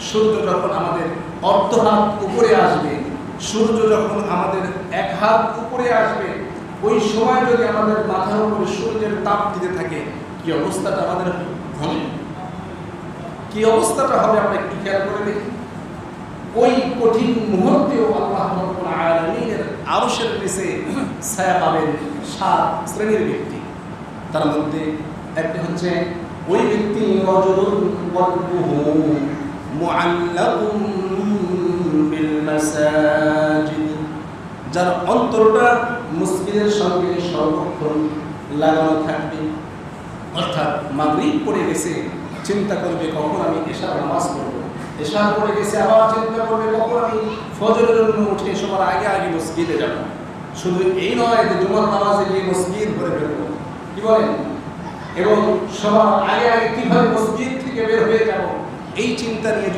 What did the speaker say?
সূর্য যখন আমাদের অর্ধ হাত উপরে আসবে, সূর্য যখন আমাদের এক হাত উপরে আসবে, ওই সময় যদি আমাদের মাথার উপরে সূর্যের তাপ দিতে থাকে, কি অবস্থাটা আমাদের হবে? কি অবস্থাটা হবে আমরা একটু খেয়াল করে দেখি। ওই কঠিন মুহূর্তেও আল্লাহ রাব্বুল আলামিনের আরশের নিচে ছায়া পাবেন 7 শ্রেণীর ব্যক্তি। তার মধ্যে একটা হচ্ছে ওই ব্যক্তি রাজুলুন কলবুহু মুআল্লাকুম বিল মাসাজিদ, যার অন্তরটা মসজিদের সঙ্গে সর্বক্ষণ লাগানো থাকবে। অর্থাৎ মাগরিব পড়ে গেছে, চিন্তা করবে কখন আমি এশার নামাজ পড়ব, এশার পড়ে গেছে আবার চিন্তা করবে কখন আমি ফজরের জন্য উঠে সবার আগে আগে মসজিদে যাব। শুধু এই নয় যে জুমার নামাজে গিয়ে মসজিদ ভরে ফেলবো, কি বলেন, এবং সবার আগে আগে কিভাবে মসজিদ থেকে বের হয়ে যাব, এই চিন্তা নিয়ে